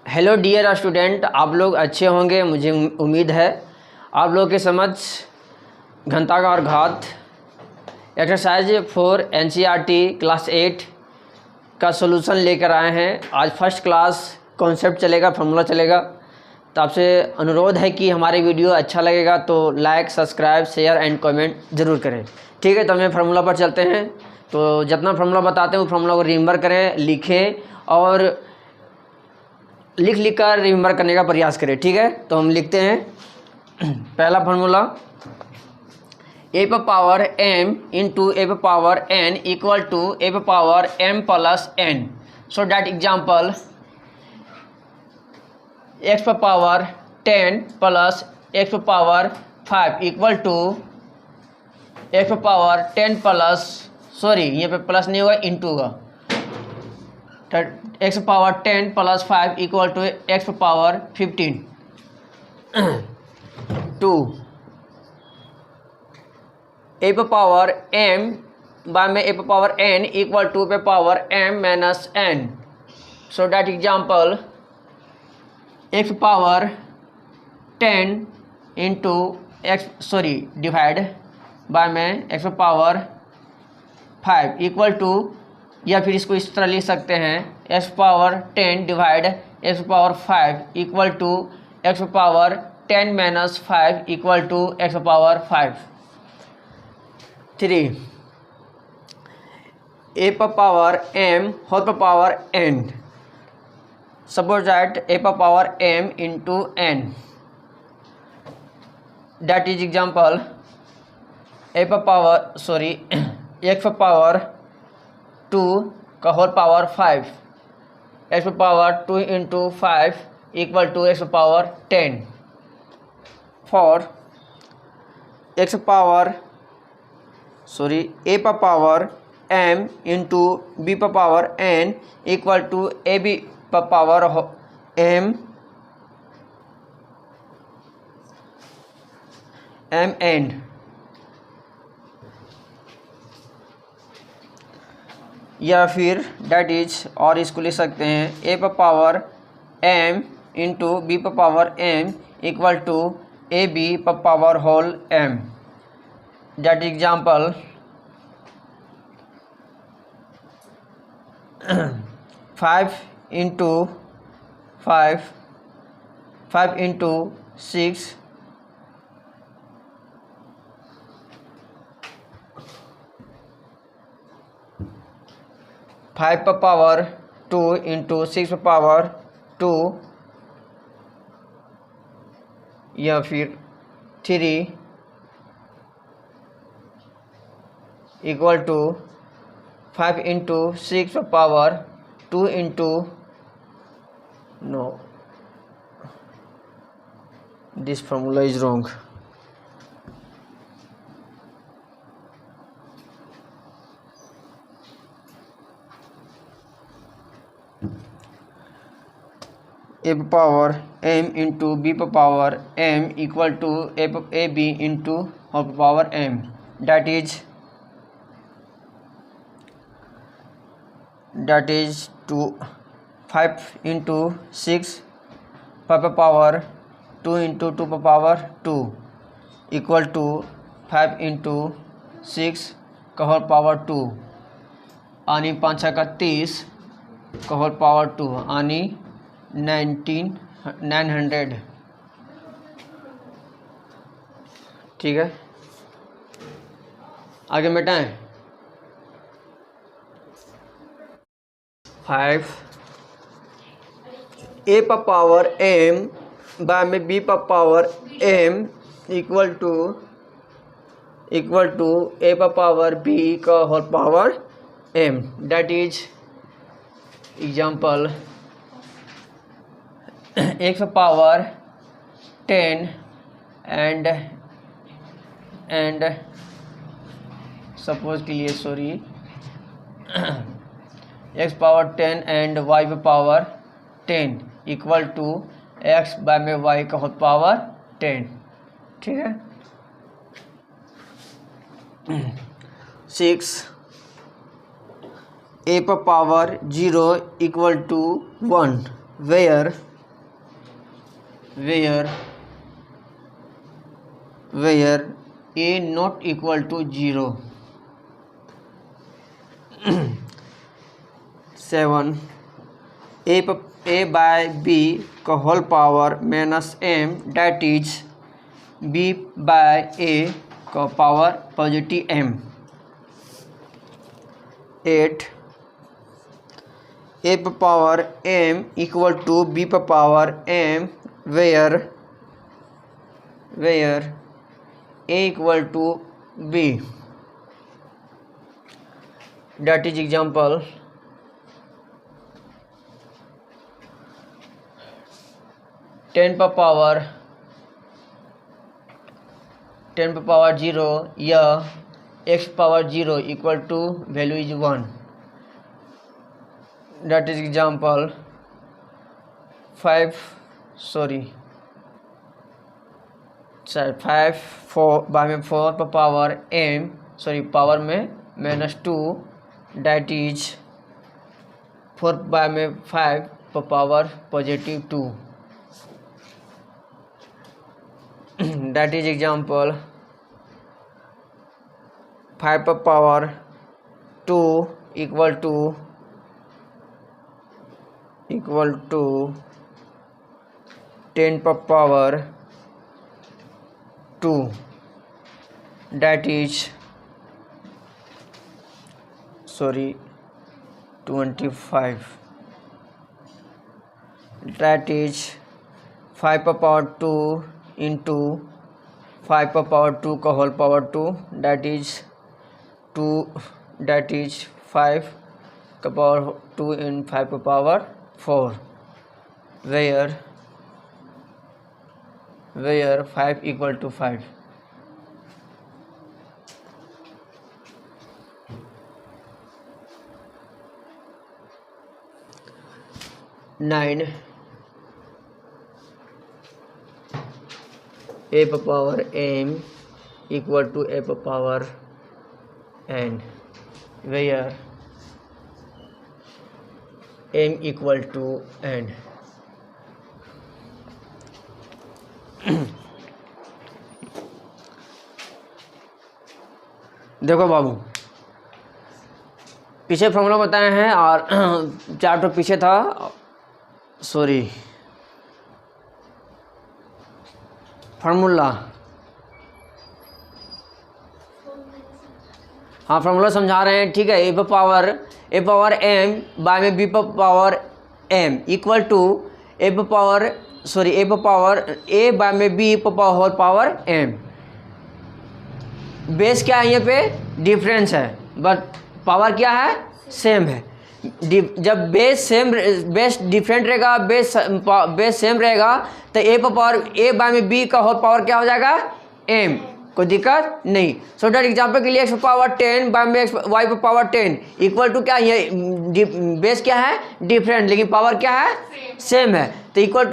Hello dear student, आप लोग अच्छे होंगे मुझे उम्मीद है। आप लोग के समझ घनता का और घात एक्सरसाइज 4 एनसीईआरटी क्लास 8 का सॉल्यूशन लेकर आए हैं। आज फर्स्ट क्लास कॉन्सेप्ट चलेगा, फार्मूला चलेगा। तो आपसे अनुरोध है कि हमारी वीडियो अच्छा लगेगा तो like, subscribe, share and comment ज़रूर करें। ठीक है, तो हमें फार्मूला पर चलते हैं। तो जितना फार्मूला बताते हैं वो फार्मूला को रिमेंबर करें, लिखें और लिख कर रिमेंबर करने का प्रयास करें। ठीक है, तो हम लिखते हैं पहला फार्मूला ए पर पावर m इंटू ए पर पावर n इक्वल टू ए पर power m plus n। So that example x पर पावर 10 प्लस x पर पावर 5 इक्वल टू x पर पावर 10 प्लस यहाँ पे प्लस नहीं होगा, इंटू होगा। x power 10 plus 5 equal to x power 15 2 a पर पावर m बाय में a पर पावर n इक्वल टू पे power m minus n। So that example x power 10 into divide by में x पावर 5 इक्वल टू, या फिर इसको इस तरह लिख सकते हैं x power 10 divide x power 5 equal to x power 10 minus 5 equal to x power 5। 3 a पर पावर m होल पर power n। Suppose that a पर power m into n, that is example a पर power x पर power 2 का whole power 5, x power 2 into 5 equal to x power 10। For x power a पर power m into b पर power n equal to A B पर power m n। या फिर that is, और इसको लिख सकते हैं ए पर पावर m इंटू बी पर power m equal to A B पर power whole m। That example 5 into 5 into 6 5 पर पावर 2 इंटू 6 पर पावर 2, या फिर 3 इक्वल टू 5 इंटू 6 पर power 2 into this formula is wrong. A पर power m into B पर power m equal to A b into whole power m। That is 5 into 6 पर power 2 into 2 पर power 2 equal to 5 into 6 का whole power 2 आनी 5 का 30 का whole power 2 आनी 900। ठीक है, आगे मिटाएं। 5 a पर पावर m बाय में b पर power m equal to a पर पावर b का whole power m। That is example x power 10 and suppose के लिए x power 10 and y power 10 equal to x by में y का whole power 10। ठीक है, 6 a पर पावर 0 equal to 1 where where a not equal to 0. 7 a by b का whole power minus m that is b by a का power positive m. 8 a पर power m equal to b पर power m where a equal to b. That is example. 10 पर पावर 0 या x power 0 equal to value is 1. That is example. 5 4 पर power m power में -2 that is 4 में 5 पर power positive 2. that is example. 5 पर power 2 equal to 10 पर power 2 that is 25. that is 5 पर पावर 2 इंटू 5 पर पावर 2 का होल पावर 2 that is 5 का पावर 2 इन 5 पर power 4 where 5 equal to 5. Nine a per power m equal to a per power n where m equal to n. देखो बाबू, पीछे formula बताए हैं और चार्ट पीछे था. फार्मूला फार्मूला समझा रहे हैं. ठीक है. ए पावर m बाय में b power m equal to a power a by में b whole power m. Base क्या है? यहाँ पे डिफरेंस है बट पावर क्या है? सेम है. जब बेस डिफरेंट रहेगा, बेस सेम रहेगा तो a पर पावर a बाय में b का होल पावर क्या हो जाएगा? m. कोई दिक्कत नहीं. सो डेट एग्जाम्पल के लिए x पर पावर 10 बाय में y पर पावर 10 इक्वल टू क्या? ये बेस क्या है? डिफरेंट, लेकिन पावर क्या है? सेम है. तो इक्वल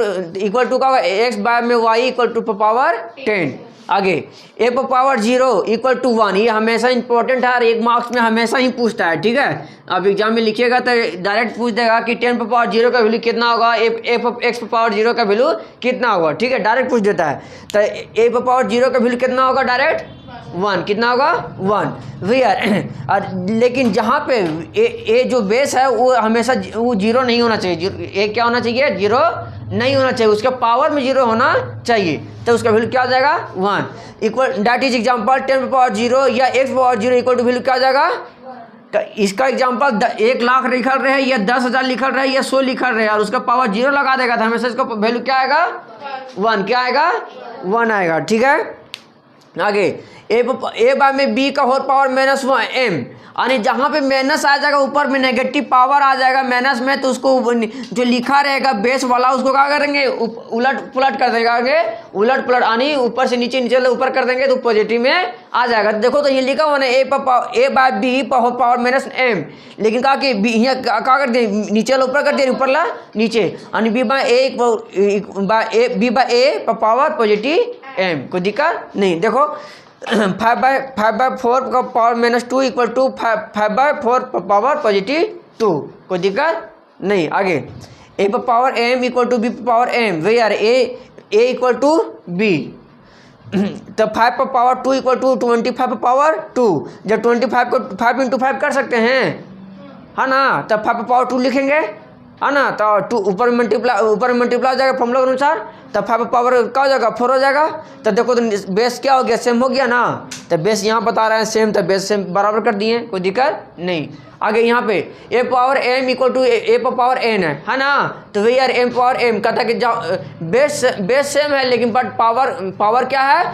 टू का होगा x बाय में y इक्वल टू पर पावर 10. आगे a पर पावर 0 इक्वल टू 1. ये हमेशा इंपॉर्टेंट है और एक मार्क्स में हमेशा ही पूछता है. ठीक है. अब एग्जाम में लिखिएगा तो डायरेक्ट पूछ देगा कि 10 पर पावर 0 का वैल्यू कितना होगा, x पर पावर 0 का वैल्यू कितना होगा. ठीक है. डायरेक्ट पूछ देता है. तो a पर पावर 0 का वैल्यू कितना होगा? डायरेक्ट 1. कितना होगा? 1 और लेकिन जहाँ पे ए जो बेस है वो हमेशा वो 0 नहीं होना चाहिए. ए क्या होना चाहिए? 0 नहीं होना चाहिए. उसका पावर में 0 होना चाहिए. तो उसका वैल्यू क्या हो जाएगा? 1 इक्वल. दैट इज एग्जांपल 10 पर पावर 0 या x power 0 equal to value क्या हो जाएगा? तो इसका एग्जांपल 1 लाख लिखल रहे या 10,000 लिखल रहे या 100 लिखल रहे और उसका पावर 0 लगा देगा तो हमेशा इसका वैल्यू क्या आएगा? 1. क्या आएगा? 1 आएगा. ठीक है. आगे ए बाय में b का होल पावर -m यानी जहाँ पे माइनस आ जाएगा ऊपर में नेगेटिव पावर आ जाएगा माइनस में तो उसको जो लिखा रहेगा बेस वाला उसको क्या करेंगे? उलट पुलट कर देंगे. उलट पुलट यानी ऊपर से नीचे ऊपर कर देंगे तो पॉजिटिव में आ जाएगा. देखो तो ये लिखा हुआ ना a by b whole power -m, लेकिन कहा कि यहाँ क्या कर दिए? नीचे ऊपर कर दिया, ऊपर ला नीचे यानी b by A power positive m. कोई दिक्कत नहीं. देखो 5 बाय 4 का power -2 equal to 5 by 4 power positive 2. कोई दिक्कत नहीं. आगे a पर power m equal to b पर power m where A equal to B, तो 5 पर पावर 2 इक्वल टू 25 पर पावर 2। जब 25 को 5 इंटू 5 कर सकते हैं, है ना, तब 5 पर पावर 2 लिखेंगे, है ना, तो 2 ऊपर मल्टीप्लाई हो जाएगा फॉर्मूला के अनुसार, तब 5 पर पावर क्या हो जाएगा 4 हो जाएगा। तो देखो तो बेस क्या हो गया, सेम हो गया ना, तो बेस यहाँ बता रहे हैं सेम, तो बेस सेम बराबर कर दिए, कोई दिक्कत नहीं। आगे यहाँ पे ए पावर एम इक्वल टू ए पर पावर एन है ना, तो वही यार एम पावर एम कहता है कि बेस सेम है, लेकिन बट पावर क्या है,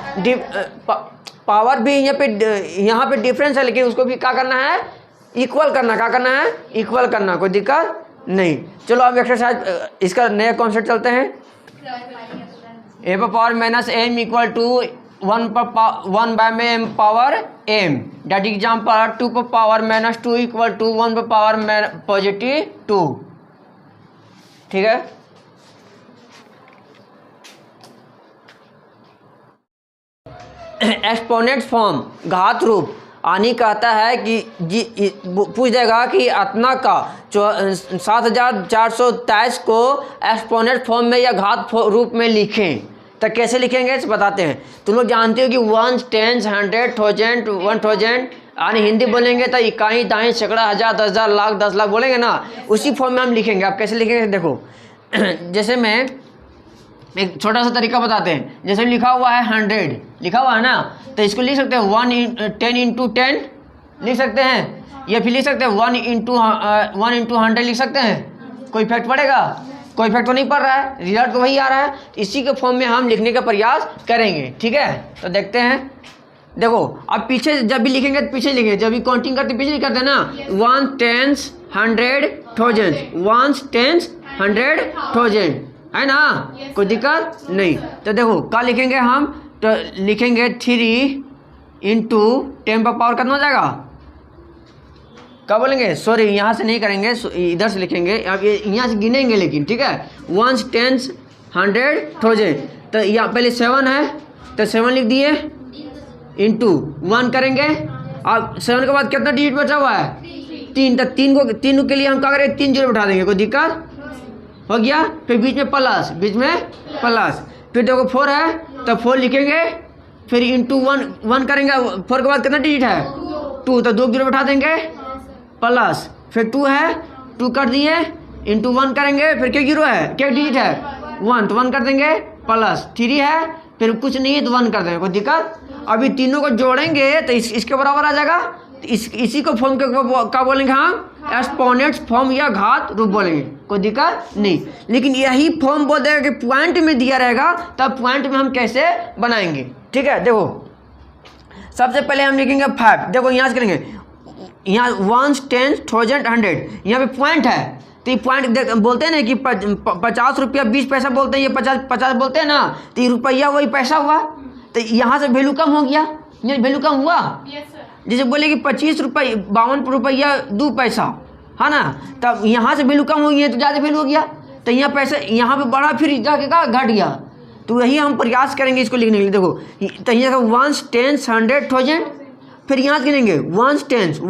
पावर भी यहाँ पे डिफरेंस है, लेकिन उसको भी क्या करना है, इक्वल करना। क्या करना है, इक्वल करना, कोई दिक्कत नहीं। चलो अब एक्सरसाइज इसका नया कॉन्सेप्ट चलते हैं। ए पर power minus m equal to 1 by में m power m, that example 2 पर पावर माइनस 2 इक्वल टू 1 पर पावर पॉजिटिव 2। ठीक है, एक्सपोनेंट फॉर्म घात रूप आनी कहता है कि पूछ देगा कि अतना का 7423 को एक्सपोनेंट फॉर्म में या घात रूप में लिखें, तो कैसे लिखेंगे इसे बताते हैं। तुम लोग जानते हो कि 1 10 100 1000 1000 यानी हिंदी बोलेंगे तो इकाई दाई सैकड़ा हज़ार 10,000 लाख 10 लाख बोलेंगे ना, उसी फॉर्म में हम लिखेंगे। आप कैसे लिखेंगे देखो, जैसे मैं एक छोटा सा तरीका बताते हैं। जैसे लिखा हुआ है 100 लिखा हुआ है ना, तो इसको लिख सकते हैं 10 इंटू 10 लिख सकते हैं, या फिर लिख सकते हैं 1 इंटू 100 लिख सकते हैं। कोई इफेक्ट पड़ेगा, कोई इफेक्ट तो नहीं पड़ रहा है, रिजल्ट तो वही आ रहा है। इसी के फॉर्म में हम लिखने का प्रयास करेंगे, ठीक है। तो देखते हैं, देखो अब पीछे जब भी लिखेंगे तो पीछे लिखेंगे, जब भी काउंटिंग करते पीछे लिखते हैं ना, 1 10 100 1000 1 10 100 1000 है ना, कोई दिक्कत नहीं। तो देखो क्या लिखेंगे हम, तो लिखेंगे 3 इंटू 10 पर पावर कितना हो जाएगा, क्या बोलेंगे, सॉरी यहाँ से नहीं करेंगे, इधर से लिखेंगे। अब ये यहाँ से गिनेंगे लेकिन, ठीक है। 1 10 100 1000, तो यहाँ पहले 7 है तो 7 लिख दिए, इंटू 1 करेंगे। अब 7 के बाद कितना डिजिट बचा हुआ है, 3, तो 3 के लिए हम क्या करेंगे, 3 जीरो बैठा देंगे, कोई दिक्कत हो गया। फिर बीच में प्लस, फिर देखो 4 है तो 4 लिखेंगे, फिर इंटू 1 करेंगे। 4 के बाद कितना डिजिट है, 2, तो 2 जीरो बैठा देंगे, प्लस फिर 2 है, 2 कर दिए, इंटू 1 करेंगे, फिर क्या जीरो है, क्या डिजिट है 1, तो 1 कर देंगे, प्लस 3 है, फिर कुछ नहीं है तो 1 कर देंगे, कोई दिक्कत। अभी तीनों को जोड़ेंगे तो इसके बराबर आ जाएगा। तो इसी को फॉर्म क्या बोलेंगे हम, एक्सपोनेंट फॉर्म या घात रूप बोलेंगे, कोई दिक्कत नहीं। लेकिन यही फॉर्म बोल देगा कि पॉइंट में दिया रहेगा, तब पॉइंट में हम कैसे बनाएंगे, ठीक है। देखो सबसे पहले हम लिखेंगे 5, देखो यहाँ से करेंगे, यहाँ 1 10 1000 100, यहाँ पे पॉइंट है, तो ये पॉइंट बोलते हैं ना कि 50 रुपया 20 पैसा बोलते हैं, ये 50 बोलते हैं ना, तो ये रुपया वही पैसा हुआ, तो यहाँ से वैल्यू कम हो गया, ये वैल्यू कम हुआ। जैसे बोले कि 25 रुपये 52 रुपया 2 पैसा, है ना, तब यहाँ से वैल्यू कम हो गई है तो ज़्यादा वैल्यू हो गया, तो यहाँ पैसा यहाँ पे बढ़ा, फिर जाके का घट गया। तो यही हम प्रयास करेंगे इसको लिखने के लिए। देखो तो यहाँ 1 10 100 1000, फिर यहाँ से गिनेंगे 1 10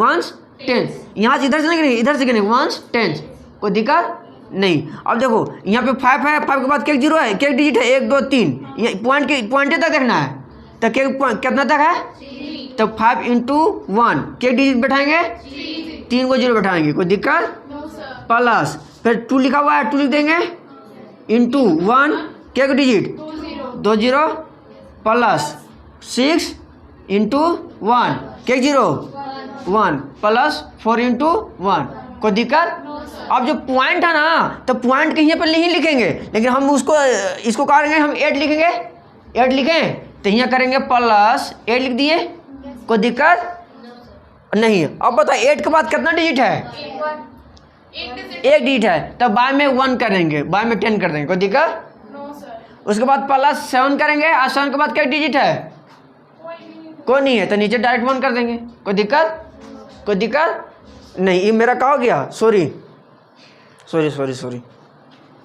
यहाँ से इधर से नहीं गिनेंगे, इधर से गिनेंगे 1 10, कोई दिक्कत नहीं। अब देखो यहाँ पे 5 है, 5 के बाद क्या जीरो है, क्या डिजिट है, 1 2 3, ये पॉइंट तक देखना है, तो कितना तक है, तो 5 इंटू 1 क्या डिजिट बैठाएंगे, 3 को जीरो बैठाएंगे, कोई दिक्कत, प्लस फिर 2 लिखा हुआ है 2 लिख देंगे, इंटू 1 क्या डिजिट 2 जीरो, प्लस 6 इंटू 1 क्या जीरो 1, प्लस 4 इंटू 1, कोई दिक्कत। अब जो पॉइंट है ना, तो पॉइंट कहीं पर नहीं लिखेंगे, लेकिन हम इसको करेंगे, हम 8 लिखेंगे, 8 लिखें तो यहाँ करेंगे प्लस 8 लिख दिए, कोई दिक्कत नहीं। अब बताओ 8 के बाद कितना डिजिट है, 1 डिजिट है, तो बाय में 1 करेंगे, बाय में 10 कर देंगे, कोई दिक्कत। उसके बाद प्लस 7 करेंगे, और 7 के बाद क्या डिजिट है, कोई नहीं है, तो नीचे डायरेक्ट 1 कर देंगे, कोई दिक्कत नहीं। ये मेरा क्या हो गया, सॉरी,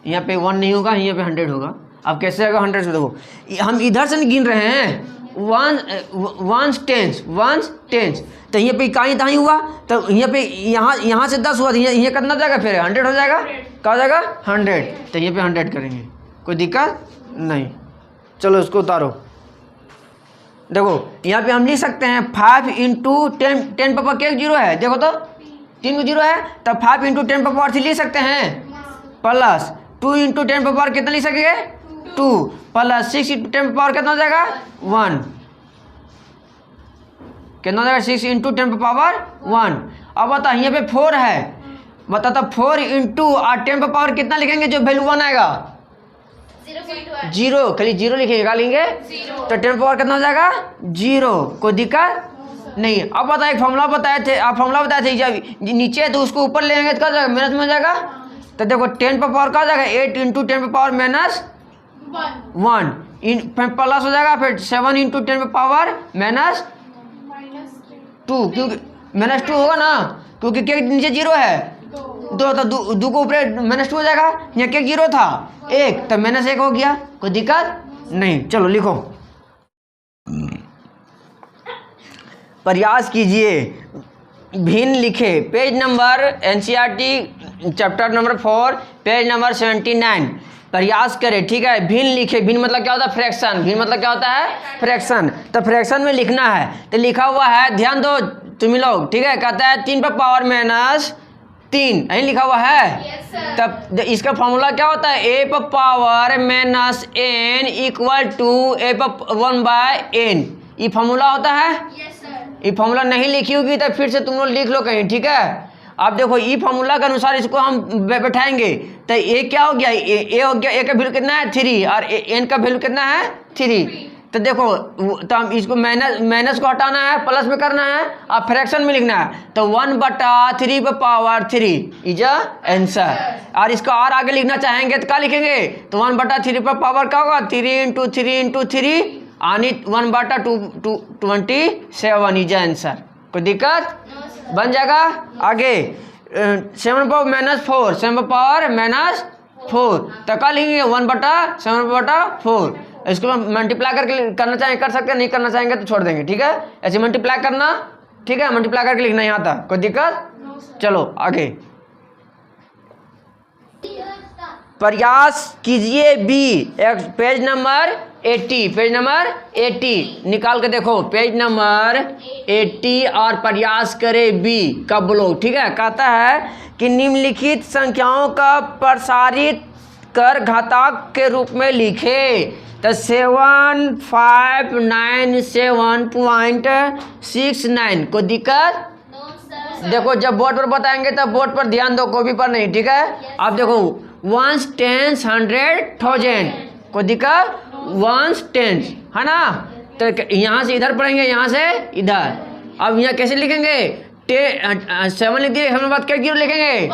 यहाँ पे 1 नहीं होगा, यहाँ पे 100 होगा। अब कैसे आएगा 100 से, देखो हम इधर से नहीं गिन रहे हैं, 1 10, तो यहाँ पे इकाई दाई हुआ, तो यहाँ पे यहाँ से 10 हुआ, तो यहाँ कितना जाएगा, फिर 100 हो जाएगा, क्या हो जाएगा 100, तो यहाँ पे 100 करेंगे, कोई दिक्कत नहीं। चलो इसको उतारो। देखो यहाँ पे हम लिख सकते हैं 5 इंटू 10 पावर क्या 0 है, देखो तो 3 को 0 है, तब 5 इंटू 10 पावर 3 लिख सकते हैं, प्लस 2 इंटू 10 पावर कितना लिख सकेंगे 2, प्लस 6 इंटू 10 पावर कितना हो जाएगा 1, कितना हो जाएगा 6 इंटू 10 पावर 1। अब बता यहाँ पे 4 है, बता तो 4 इंटू और 10 पावर कितना लिखेंगे जो वैल्यू 1 आएगा 0, खाली 0 लिखेंगे, क्या लिखेंगे तो 10 पावर कितना हो जाएगा 0, कोई दिक्कत नहीं। अब बता एक फॉर्मूला बताए थे, आप फॉर्मूला बताए थे जब नीचे है तो उसको ऊपर लेंगे तो क्या हो जाएगा माइनस में हो जाएगा, तो देखो 10 पर पावर क्या हो जाएगा 8 इंटू 10 पर पावर माइनस 1 प्लस हो जाएगा, फिर 7 इंटू 10 पर पावर माइनस 2, क्योंकि माइनस 2 होगा ना, क्योंकि क्या नीचे 0 है 2, तो 2 को ऊपर माइनस 2 हो जाएगा, यहाँ क्या 0 था 1, तो माइनस 1 हो गया, कोई दिक्कत नहीं। चलो लिखो, प्रयास कीजिए, भिन्न लिखे, page number NCERT chapter number 4 page number 79, प्रयास करें, ठीक है। भिन्न लिखे, भिन्न मतलब क्या होता है फ्रैक्शन, भिन्न मतलब क्या होता है फ्रैक्शन, तो फ्रैक्शन में लिखना है, तो लिखा हुआ है, ध्यान दो तुम लोग, ठीक है, कहता है 3 पर पावर माइनस 3, यही लिखा हुआ है, तब इसका फॉर्मूला क्या होता है ए पर power minus n equal to ए पर 1/n, ये फॉर्मूला होता है। ये फॉर्मूला नहीं लिखी होगी तो फिर से तुम लोग लिख लो कहीं, ठीक है। अब देखो ई फॉर्मूला के अनुसार इसको हम बैठाएंगे, तो ए क्या हो गया, ए हो गया, ए का वैल्यू कितना है 3 और एन का वैल्यू कितना है 3, तो देखो तो हम इसको माइनस को हटाना है, प्लस में करना है और फ्रैक्शन में लिखना है, तो 1/3 पर पावर 3 इज आंसर। और इसको और आगे लिखना चाहेंगे तो क्या लिखेंगे, तो 1/3 पर पावर क्या होगा 3 इंटू 3 इंटू 3 आनी 1/227 इज आंसर, कोई दिक्कत बन जाएगा। आगे 7 पर माइनस 4, 7 पर पावर माइनस 4, तो क्या लिखेंगे 1/7/4, इसको मल्टीप्लाई करके करना चाहेंगे कर सकते हैं, नहीं करना चाहेंगे तो छोड़ देंगे, ठीक है। ऐसे मल्टीप्लाई करना, ठीक है, मल्टीप्लाई करके लिखना यहाँ तक, कोई दिक्कत। चलो आगे, प्रयास कीजिए B, page number 80, page number 80 निकाल के देखो, पेज नंबर 80 और प्रयास करे बी का ब्लॉक, ठीक है। कहता है कि निम्नलिखित संख्याओं का प्रसारित कर घातांक के रूप में लिखे, तो 7597.69, कोई दिक्कत देखो जब बोर्ड पर बताएंगे तब बोर्ड पर ध्यान दो, कॉपी पर नहीं, ठीक है। अब देखो 1s 10s 100,000, कोई दिक्कत 1s 10s है ना, तो यहाँ से इधर पढ़ेंगे, यहाँ से इधर। अब यहाँ कैसे लिखेंगे 7 लिख दिए, हमें बात क्या 0 लिखेंगे,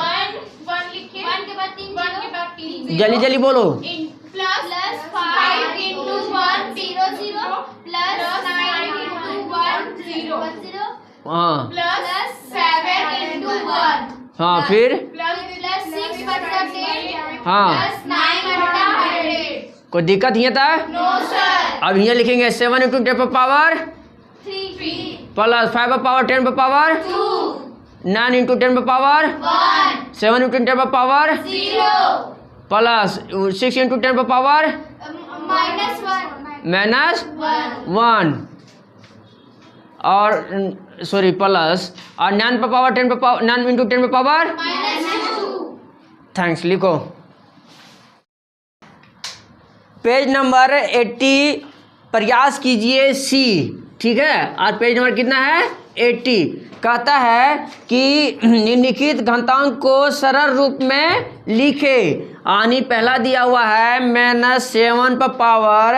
जल्दी जल्दी बोलो, प्लस 5 इंटू 1 0 0 प्लस 9 इंटू 1 0 हाँ प्लस 7 इंटू 1 हाँ, फिर प्लस 6/10 हाँ, प्लस 9/100। कोई दिक्कत यहाँ था, नो सर। अब यहाँ लिखेंगे 7 इंटू 10 पर पावर 3 प्लस 5 पर पावर 10 पर पावर 2 9 इंटू 10 पर पावर 1 7 इंटू 10 पर पावर 0 प्लस 6 इंटू 10 पर पावर माइनस 1 और सॉरी प्लस और 9 पर पावर 10 पर पावर 9 इंटू 10 पर पावर -2। थैंक्स। लिखो पेज नंबर 80 प्रयास कीजिए सी, ठीक है। और पेज नंबर कितना है 80, कहता है कि निम्नलिखित घातांक को सरल रूप में लिखे, आनी पहला दिया हुआ है -7 पर पावर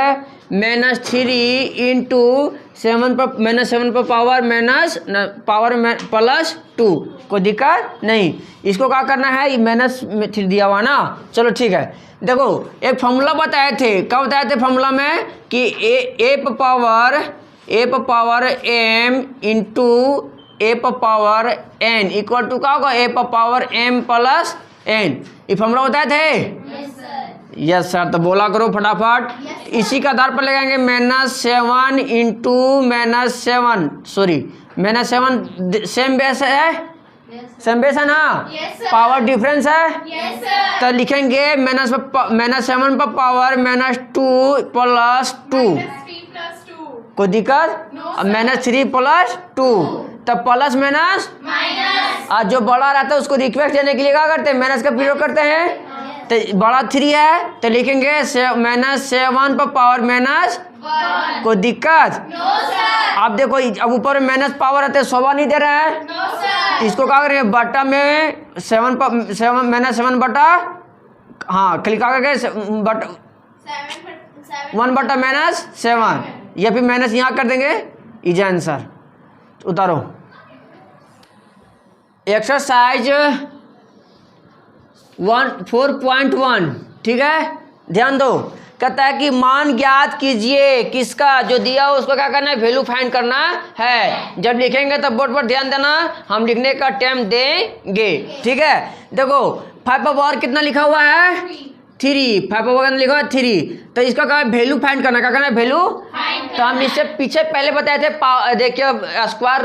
-3 इंटू 7 पर पावर +2, कोई दिक्कत नहीं। इसको क्या करना है, ये -3 दिया हुआ ना, चलो ठीक है। देखो एक फॉर्मूला बताए थे, कब बताए थे फॉर्मूला में कि ए पर पावर m इंटू ए पर पावर n इक्वल टू क्या होगा ए पर पावर m प्लस n, ये फॉर्मूला बताए थे। यस सर, तो बोला करो फटाफट। इसी का आधार पर लगाएंगे -7 इंटू -7 सेम बेस है सेम बेस है ना, Yes, sir. पावर डिफरेंस है, Yes, sir. तो लिखेंगे -7 पर पावर -2 प्लस 2, कोई दिक्कत, -3 प्लस 2, तब प्लस माइनस, और जो बड़ा रहता है उसको रिक्वेस्ट देने के लिए क्या करते हैं, माइनस का प्रयोग करते हैं, तो बड़ा 3 है तो लिखेंगे -7 पर पावर -1, कोई दिक्कत। No, sir. आप देखो अब ऊपर में माइनस पावर रहते 100 नहीं दे रहा है, No, sir. इसको क्या करेंगे बटा में 7 पर 7 बटा, हाँ खाली क्या करेंगे बटा 1 बटा -7, या फिर माइनस यहाँ कर देंगे, इज आंसर। उतारो एक्सरसाइज 4.1, ठीक है, ध्यान दो। कहता है कि मान ज्ञात कीजिए किसका, जो दिया हो उसको क्या करना है, वैल्यू फाइंड करना है। जब लिखेंगे तब बोर्ड पर ध्यान देना, हम लिखने का टाइम देंगे, ठीक है। देखो 5 पर पावर कितना लिखा हुआ है, 3, 5 पर पावर लिखा हुआ है 3, तो इसका क्या वैल्यू फाइंड करना, क्या करना है, वैल्यू। तो हम इससे पीछे पहले बताए थे, देखिए square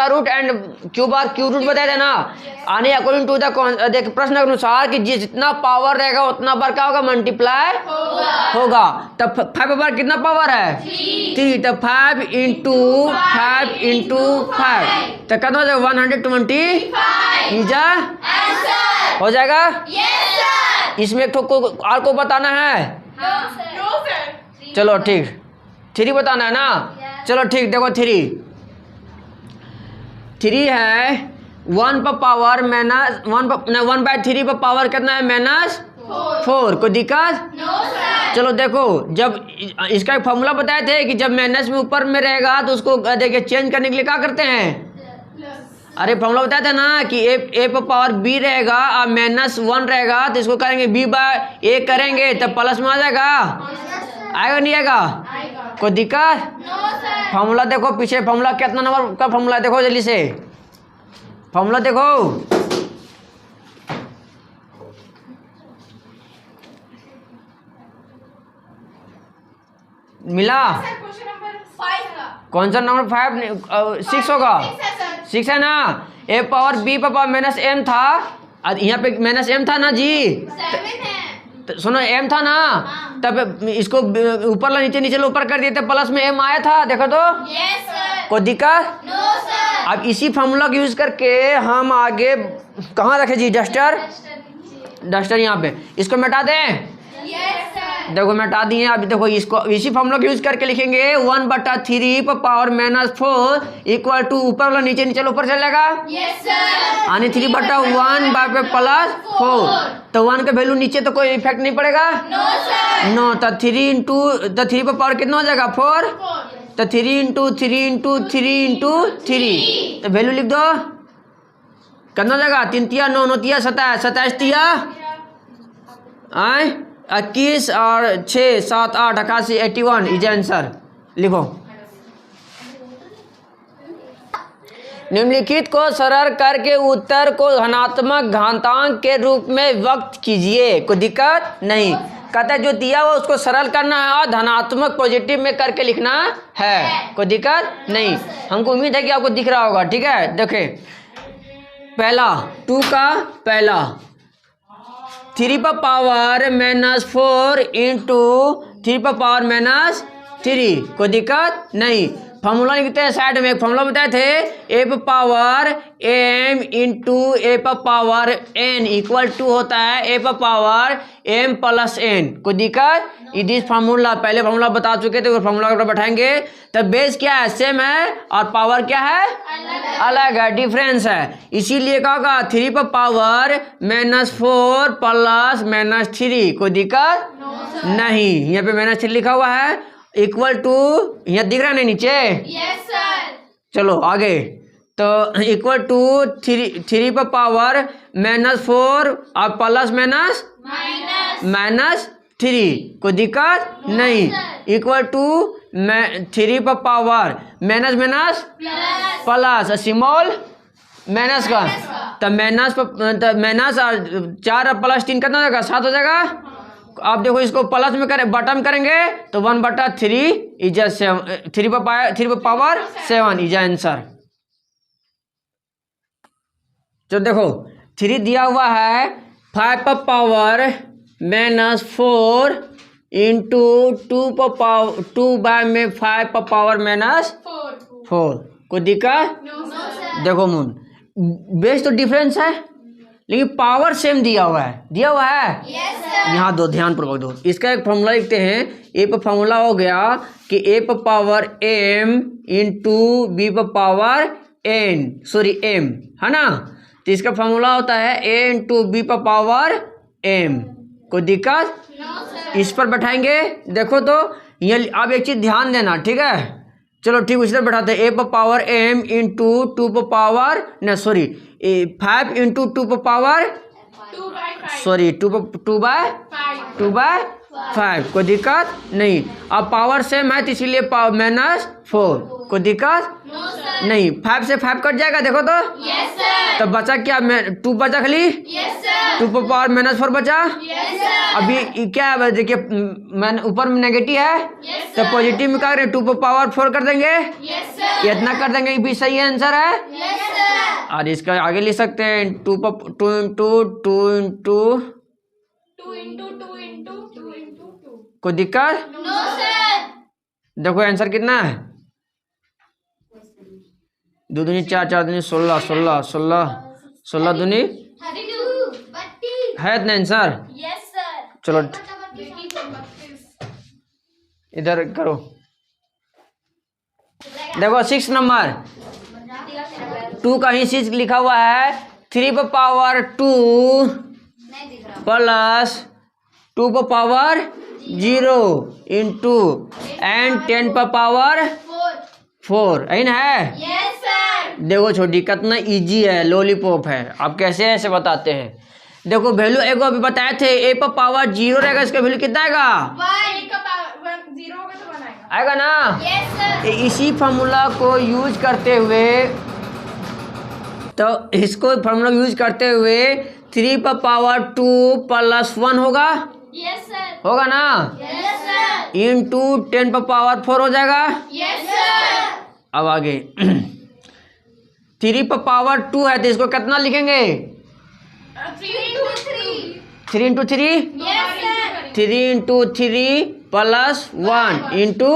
root and cube root बताए थे ना, आने अकॉर्डिंग टू द देख प्रश्न के अनुसार कि जितना पावर रहेगा उतना बार क्या होगा, मल्टीप्लाई होगा। तब 5 पर कितना पावर है, 3, तो 5 इंटू 5 तो कितना हो जाएगा, 125 हो जाएगा। इसमें एक और को बताना है, चलो ठीक, 3 बताना है ना, चलो ठीक, देखो 3 है 1 पर पावर -1/3 पर पावर कितना है, -4, कोई दिक्कत। चलो देखो, जब इसका एक फॉर्मूला बताए थे कि जब माइनस में ऊपर में रहेगा तो उसको देखिए चेंज करने के लिए क्या करते हैं, अरे फॉर्मूला बताया था ना कि ए पर पावर b रहेगा और -1 रहेगा तो इसको करेंगे b/a करेंगे तब प्लस में आ जाएगा, आएगा नहीं आएगा, कोई दिक्कत। फॉर्मूला देखो पीछे, फॉर्मूला कितना नंबर का फॉर्मूला देखो, जल्दी से फॉर्मूला देखो, मिला कौन सा नंबर 5 6 होगा, 6 है ना। ए पावर b पर पावर -m था, और यहाँ पे -m था ना जी, तो सुनो m था ना, तब इसको ऊपर नीचे ऊपर कर दिए थे, प्लस में m आया था, देखो तो कोई दिक्कत। अब इसी फॉर्मूला का यूज करके हम आगे कहाँ रखे जी, डस्टर यहाँ पे, इसको मिटा दें, देखो मिटा दिए। अभी देखो इसको इसी फॉर्मूला का यूज करके लिखेंगे 1/3 पर पावर -4 इक्वल टू ऊपर वाला नीचे ऊपर चलेगा, यानी 3/1 पे +4, तो 1 का वैल्यू नीचे तो कोई इफेक्ट नहीं पड़ेगा, नो। तो 3 पर पावर कितना हो जाएगा, 4, तो 3 तो वैल्यू लिख दो, कितना हो जाएगा, 3 तिया 9, 9 तिया 27, 27 तिया 21 और 6 7 8 81 81 इज आंसर। लिखो निम्नलिखित को सरल करके उत्तर को धनात्मक घातांक के रूप में व्यक्त कीजिए, कोई दिक्कत नहीं। कहता है जो दिया हुआ उसको सरल करना है और धनात्मक पॉजिटिव में करके लिखना है, कोई दिक्कत नहीं। हमको उम्मीद है कि आपको दिख रहा होगा, ठीक है। देखें पहला 2 का पहला 3 पर पावर -4 इंटू 3 पर पावर -3, कोई दिक्कत नहीं। फॉर्मूला लिखते हैं साइड में, एक फॉर्मूला बताए थे ए पर पावर m इंटू ए पर पावर n इक्वल टू होता है ए पर पावर m प्लस n, कोई दिक्कत। इस फार्मूला पहले फार्मूला बता चुके थे, वो फार्मूला पर बैठाएंगे। तब बेस क्या है, सेम है, और पावर क्या है, अलग है, डिफरेंस है। इसीलिए क्या होगा 3 पर पावर -4 प्लस -3, कोई दिक्कत नहीं। यहाँ पे -3 लिखा हुआ है इक्वल टू, यहाँ दिख रहा है नहीं नीचे, चलो आगे। तो इक्वल टू 3 पर पावर -4 और प्लस -3, कोई दिक्कत नहीं। इक्वल टू 3 पर power minus plus small minus का, तो माइनस और 4 और प्लस 3 कितना हो जाएगा, 7 हो जाएगा। आप देखो इसको प्लस में करें, बटन करेंगे तो 1/3 इज 3 पर पावर 7 इज आंसर। तो देखो 3 दिया हुआ है 5 पर पावर -4 इंटू 2 बाय में 5 पर पावर -4। कोई दिक्कत? No sir. देखो मून बेस तो डिफरेंस है लेकिन पावर सेम दिया हुआ है यस सर। यहाँ दो ध्यान पूर्वक दो। इसका एक फॉर्मूला लिखते हैं। ए पर फॉर्मूला हो गया कि ए पर पावर m इंटू बी पर पावर n सॉरी m है ना। तो इसका फॉर्मूला होता है a इंटू बी पर पावर m। कोई दिक्कत? No sir. इस पर बैठाएंगे। देखो तो ये अब एक चीज ध्यान देना, ठीक है। चलो ठीक उसी तरह बैठाते हैं। ए पर पावर m इंटू 2 पर पावर न सॉरी 5 इंटू 2 पर पावर 2/5। Sorry 2 bye 5। कोई दिक्कत नहीं। अब पावर सेम है तो इसीलिए -4। कोई दिक्कत नो सर। नहीं। 5 से 5 कट जाएगा देखो तो। Yes sir. तो बचा क्या? 2 बचा खाली। Yes sir. 2 पर पावर -4 बचा। Yes sir. अभी क्या है देखिए मैंने ऊपर में नेगेटिव है यस तो सर। पॉजिटिव में क्या करें 2 पर पावर 4 कर देंगे। Yes sir. ये इतना कर देंगे ये भी सही आंसर है। Yes sir. और इसका आगे लिख सकते हैं 2 इंटू 2 इंटू 2। कोई दिक्कत? No sir. देखो आंसर कितना है 2 दूनी 4 4 दूनी 16 16 16 16 दूनी 32 है इतना आंसर। Yes sir. चलो इधर करो। देखो 6 नंबर 2 का ही 6 लिखा हुआ है 3 पर पावर 2 प्लस 2 पर पावर 0 इंटू एंड 10 पर पावर 4 है ना है। Yes sir. देखो छोटी कितना इजी है लॉलीपॉप है। आप कैसे ऐसे बताते हैं? देखो वैल्यू एक अभी बताए थे ए पर पावर 0 रहेगा इसका वैल्यू कितना आएगा? 0 होगा तो 1 आएगा। आएगा ना। Yes sir. इसी फार्मूला को यूज करते हुए तो इसको फार्मूला यूज करते हुए 3 पर पावर 2 प्लस 1 होगा यस सर। होगा ना यस सर। इंटू 10 पर पावर 4 हो जाएगा। Yes sir. अब आगे 3 पर पावर 2 है तो इसको कितना लिखेंगे? 3 into 3 yes sir. 3 into 3 plus 1 into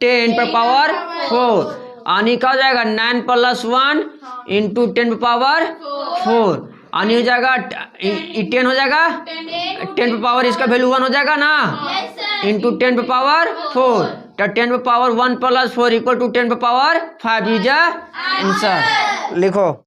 10 पर पावर 4 आने का हो जाएगा 9 प्लस 1 इंटू 10 पर पावर 4 आने हो जाएगा 10 हो जाएगा 10 पर पावर इसका वैल्यू 1 हो जाएगा ना यस सर। इंटू 10 पर पावर 4 तो 10 पर पावर 1 प्लस 4 इक्वल टू 10 पर पावर 5 इज आंसर। लिखो।